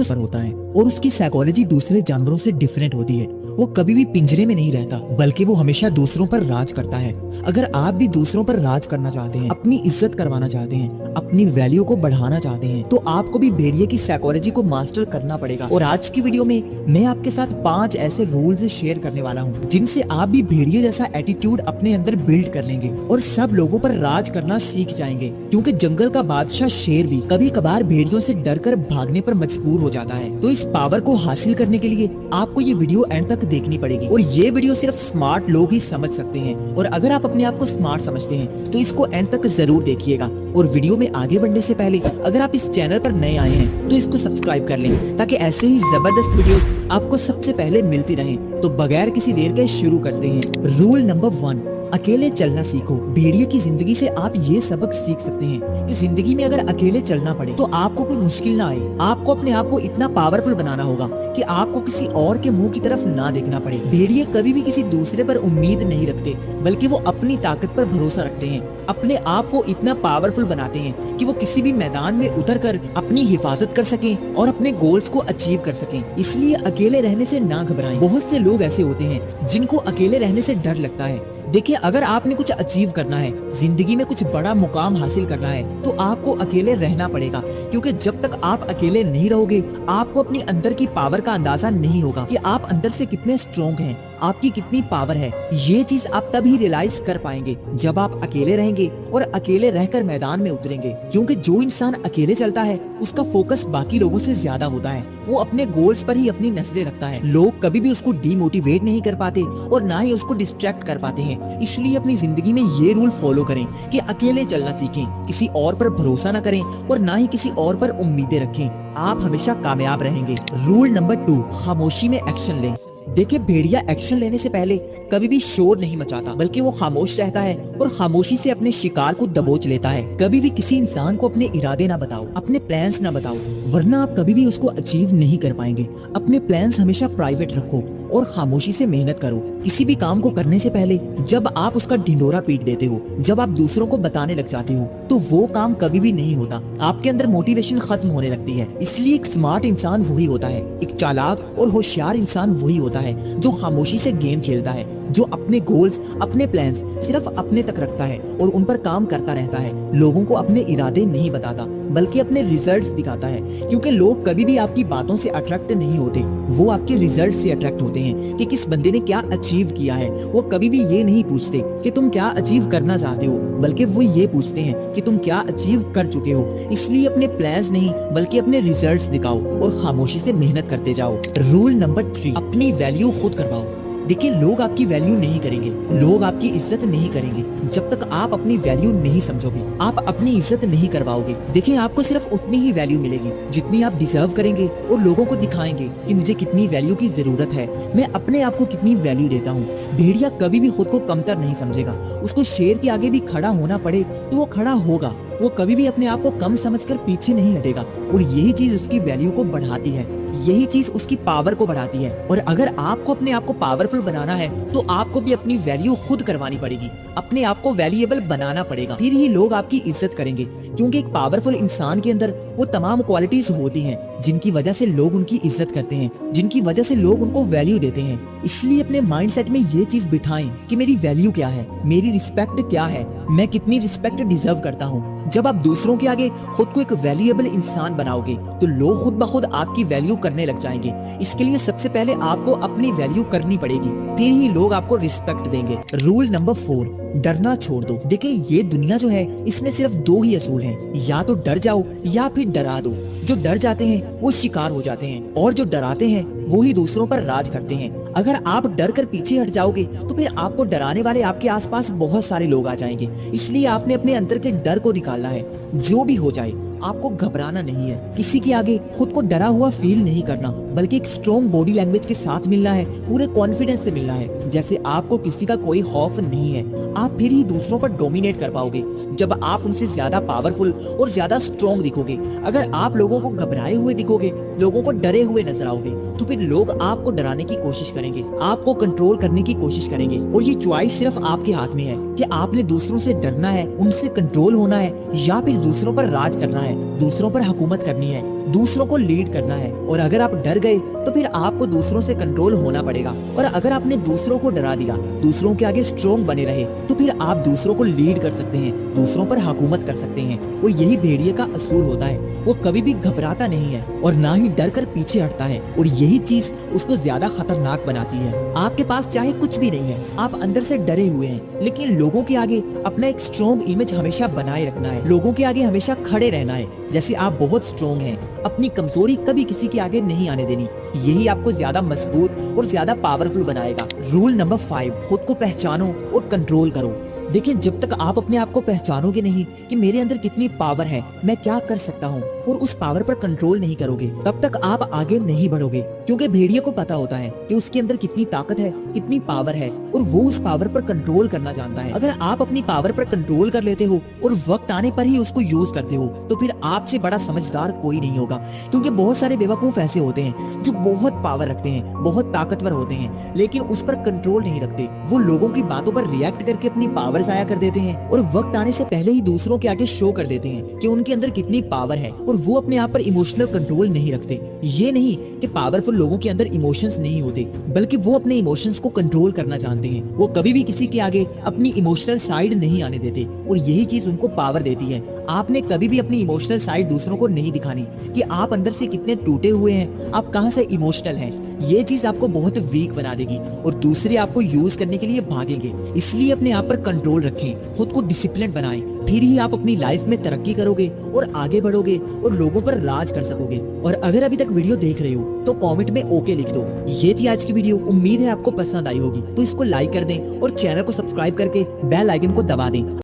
तो सर होता है और उसकी साइकोलॉजी दूसरे जानवरों से डिफरेंट होती है। वो कभी भी पिंजरे में नहीं रहता, बल्कि वो हमेशा दूसरों पर राज करता है। अगर आप भी दूसरों पर राज करना चाहते हैं, अपनी इज्जत करवाना चाहते हैं, अपनी वैल्यू को बढ़ाना चाहते हैं, तो आपको भी भेड़िए की साइकोलॉजी को मास्टर करना पड़ेगा। और आज की वीडियो में मैं आपके साथ 5 ऐसे रूल्स शेयर करने वाला हूँ, जिनसे आप भी भेड़िए जैसा एटीट्यूड अपने अंदर बिल्ड कर लेंगे और सब लोगों पर राज करना सीख जाएंगे। क्योंकि जंगल का बादशाह शेर भी कभी कभार भेड़ियों से डरकर भागने पर मजबूर हो जाता है। तो इस पावर को हासिल करने के लिए आपको ये वीडियो एंड तक देखनी पड़ेगी। और ये वीडियो सिर्फ स्मार्ट लोग ही समझ सकते हैं। और अगर आप अपने आप को स्मार्ट समझते हैं तो इसको एंड तक जरूर देखिएगा। और वीडियो में आगे बढ़ने से पहले अगर आप इस चैनल पर नए आए हैं तो इसको सब्सक्राइब कर लें, ताकि ऐसे ही जबरदस्त वीडियोस आपको सबसे पहले मिलती रहें। तो बगैर किसी देर के शुरू करते हैं। रूल नंबर 1, अकेले चलना सीखो। भेड़िए की जिंदगी से आप ये सबक सीख सकते हैं कि जिंदगी में अगर अकेले चलना पड़े तो आपको कोई मुश्किल ना आए। आपको अपने आप को इतना पावरफुल बनाना होगा कि आपको किसी और के मुंह की तरफ ना देखना पड़े। भेड़िए कभी भी किसी दूसरे पर उम्मीद नहीं रखते, बल्कि वो अपनी ताकत पर भरोसा रखते हैं। अपने आप को इतना पावरफुल बनाते हैं कि वो किसी भी मैदान में उतरकर अपनी हिफाजत कर सकें और अपने गोल्स को अचीव कर सकें। इसलिए अकेले रहने से ना घबराएं। बहुत से लोग ऐसे होते हैं जिनको अकेले रहने से डर लगता है। देखिए, अगर आपने कुछ अचीव करना है, जिंदगी में कुछ बड़ा मुकाम हासिल करना है, तो आपको अकेले रहना पड़ेगा। क्योंकि जब तक आप अकेले नहीं रहोगे, आपको अपनी अंदर की पावर का अंदाजा नहीं होगा कि आप अंदर से कितने स्ट्रॉन्ग हैं, आपकी कितनी पावर है। ये चीज आप तभी रियलाइज कर पाएंगे जब आप अकेले रहेंगे और अकेले रहकर मैदान में उतरेंगे। क्योंकि जो इंसान अकेले चलता है उसका फोकस बाकी लोगों से ज्यादा होता है। वो अपने गोल्स पर ही अपनी नजरें रखता है। लोग कभी भी उसको डीमोटिवेट नहीं कर पाते और ना ही उसको डिस्ट्रैक्ट कर पाते हैं। इसलिए अपनी जिंदगी में ये रूल फॉलो करें कि अकेले चलना सीखें, किसी और पर भरोसा न करें और ना ही किसी और पर उम्मीदें रखें। आप हमेशा कामयाब रहेंगे। रूल नंबर 2, खामोशी में एक्शन लें। देखिए, भेड़िया एक्शन लेने से पहले कभी भी शोर नहीं मचाता, बल्कि वो खामोश रहता है और खामोशी से अपने शिकार को दबोच लेता है। कभी भी किसी इंसान को अपने इरादे ना बताओ, अपने प्लान्स ना बताओ, वरना आप कभी भी उसको अचीव नहीं कर पाएंगे। अपने प्लान्स हमेशा प्राइवेट रखो और खामोशी से मेहनत करो। किसी भी काम को करने से पहले जब आप उसका ढिंडोरा पीट देते हो, जब आप दूसरों को बताने लग जाते हो, तो वो काम कभी भी नहीं होता। आपके अंदर मोटिवेशन खत्म होने लगती है। इसलिए एक स्मार्ट इंसान वही होता है, एक चालाक और होशियार इंसान वही होता है जो खामोशी से गेम खेलता है, जो अपने गोल्स, अपने प्लान्स सिर्फ अपने तक रखता है और उन पर काम करता रहता है। लोगों को अपने इरादे नहीं बताता, बल्कि अपने रिजल्ट्स दिखाता है। क्योंकि लोग कभी भी आपकी बातों से अट्रैक्ट नहीं होते, वो आपके रिजल्ट से अट्रैक्ट होते हैं कि किस बंदे ने क्या अचीव किया है। वो कभी भी ये नहीं पूछते कि तुम क्या अचीव करना चाहते हो, बल्कि वो ये पूछते हैं कि तुम क्या अचीव कर चुके हो। इसलिए अपने प्लान्स नहीं, बल्कि अपने रिजल्ट्स दिखाओ और खामोशी से मेहनत करते जाओ। रूल नंबर 3, अपनी वैल्यू खुद करवाओ। देखिए, लोग आपकी वैल्यू नहीं करेंगे, लोग आपकी इज्जत नहीं करेंगे जब तक आप अपनी वैल्यू नहीं समझोगे। आप अपनी इज्जत नहीं करवाओगे। देखिए, आपको सिर्फ उतनी ही वैल्यू मिलेगी जितनी आप डिजर्व करेंगे और लोगों को दिखाएंगे कि मुझे कितनी वैल्यू की जरूरत है, मैं अपने आप को कितनी वैल्यू देता हूँ। भेड़िया कभी भी खुद को कमतर नहीं समझेगा। उसको शेर के आगे भी खड़ा होना पड़े तो वो खड़ा होगा। वो कभी भी अपने आप को कम समझकर पीछे नहीं हटेगा और यही चीज उसकी वैल्यू को बढ़ाती है, यही चीज उसकी पावर को बढ़ाती है। और अगर आपको अपने आप को पावरफुल बनाना है तो आपको भी अपनी वैल्यू खुद करवानी पड़ेगी, अपने आप को वैल्यूएबल बनाना पड़ेगा, फिर ही लोग आपकी इज्जत करेंगे। क्योंकि एक पावरफुल इंसान के अंदर वो तमाम क्वालिटीज होती हैं जिनकी वजह से लोग उनकी इज्जत करते हैं, जिनकी वजह से लोग उनको वैल्यू देते हैं। इसलिए अपने माइंडसेट में ये चीज बिठाएं कि मेरी वैल्यू क्या है, मेरी रिस्पेक्ट क्या है, मैं कितनी रिस्पेक्ट डिजर्व करता हूँ। जब आप दूसरों के आगे खुद को एक वैल्यूएबल इंसान बनाओगे तो लोग खुद ब खुद आपकी वैल्यू करने लग जाएंगे। इसके लिए सबसे पहले आपको अपनी वैल्यू करनी पड़ेगी, फिर ही लोग आपको रिस्पेक्ट देंगे। रूल नंबर 4, डरना छोड़ दो। देखिए, ये दुनिया जो है इसमें सिर्फ 2 ही असूल हैं, या तो डर जाओ या फिर डरा दो। जो डर जाते हैं वो शिकार हो जाते हैं और जो डराते हैं वो ही दूसरों पर राज करते हैं। अगर आप डर कर पीछे हट जाओगे तो फिर आपको डराने वाले आपके आसपास बहुत सारे लोग आ जाएंगे। इसलिए आपने अपने अंदर के डर को निकालना है। जो भी हो जाए आपको घबराना नहीं है, किसी के आगे खुद को डरा हुआ फील नहीं करना, बल्कि एक स्ट्रॉन्ग बॉडी लैंग्वेज के साथ मिलना है, पूरे कॉन्फिडेंस से मिलना है, जैसे आपको किसी का कोई खौफ नहीं है। आप फिर ही दूसरों पर डोमिनेट कर पाओगे जब आप उनसे ज्यादा पावरफुल और ज्यादा स्ट्रॉन्ग दिखोगे। अगर आप लोगों को घबराए हुए दिखोगे, लोगों को डरे हुए नजर आओगे, तो फिर लोग आपको डराने की कोशिश करेंगे, आपको कंट्रोल करने की कोशिश करेंगे। और ये चॉइस सिर्फ आपके हाथ में है कि आपने दूसरों से डरना है, उनसे कंट्रोल होना है, या फिर दूसरों पर राज करना है। है, दूसरों पर हुकूमत करनी है, दूसरों को लीड करना है। और अगर आप डर गए तो फिर आपको दूसरों से कंट्रोल होना पड़ेगा। और अगर आपने दूसरों को डरा दिया, दूसरों के आगे स्ट्रोंग बने रहे, तो फिर आप दूसरों को लीड कर सकते हैं, दूसरों पर हुकूमत कर सकते हैं। और यही भेड़िए का असूल होता है, वो कभी भी घबराता नहीं है और ना ही डर कर पीछे हटता है। और यही चीज उसको ज्यादा खतरनाक बनाती है। आपके पास चाहे कुछ भी नहीं है, आप अंदर से डरे हुए हैं, लेकिन लोगों के आगे अपना एक स्ट्रॉन्ग इमेज हमेशा बनाए रखना है, लोगों के आगे हमेशा खड़े रहना है जैसे आप बहुत स्ट्रॉन्ग हैं। अपनी कमजोरी कभी किसी के आगे नहीं आने देनी, यही आपको ज्यादा मजबूत और ज्यादा पावरफुल बनाएगा। रूल नंबर 5, खुद को पहचानो और कंट्रोल करो। देखिए, जब तक आप अपने आप को पहचानोगे नहीं कि मेरे अंदर कितनी पावर है, मैं क्या कर सकता हूँ, और उस पावर पर कंट्रोल नहीं करोगे, तब तक आप आगे नहीं बढ़ोगे। क्योंकि भेड़िए को पता होता है कि उसके अंदर कितनी ताकत है, कितनी पावर है, और वो उस पावर पर कंट्रोल करना जानता है। अगर आप अपनी पावर पर कंट्रोल कर लेते हो और वक्त आने पर ही उसको यूज करते हो, तो फिर आपसे बड़ा समझदार कोई नहीं होगा। क्योंकि बहुत सारे बेवकूफ ऐसे होते हैं जो बहुत पावर रखते हैं, बहुत ताकतवर होते हैं, लेकिन उस पर कंट्रोल नहीं रखते। वो लोगों की बातों पर रिएक्ट करके अपनी पावर जाया कर देते हैं और वक्त आने से पहले ही दूसरों के आगे शो कर देते हैं कि उनके अंदर कितनी पावर है, और वो अपने आप पर इमोशनल कंट्रोल नहीं रखते। ये नहीं कि पावरफुल लोगों के अंदर इमोशंस नहीं होते, बल्कि वो अपने इमोशंस को कंट्रोल करना जानते हैं। वो कभी भी किसी के आगे अपनी इमोशनल साइड नहीं आने देते, और यही चीज उनको पावर देती है। आपने कभी भी अपनी इमोशनल साइड दूसरों को नहीं दिखानी कि आप अंदर से कितने टूटे हुए हैं, आप कहां से इमोशनल हैं। ये चीज आपको बहुत वीक बना देगी और दूसरे आपको यूज करने के लिए भागेंगे। इसलिए अपने आप पर कंट्रोल रखें, खुद को डिसिप्लिन बनाएं, फिर ही आप अपनी लाइफ में तरक्की करोगे और आगे बढ़ोगे और लोगों पर राज कर सकोगे। और अगर अभी तक वीडियो देख रहे हो तो कमेंट में ओके लिख दो। ये थी आज की वीडियो, उम्मीद है आपको पसंद आई होगी। तो इसको लाइक कर दें और चैनल को सब्सक्राइब करके बेल आइकन को दबा दें।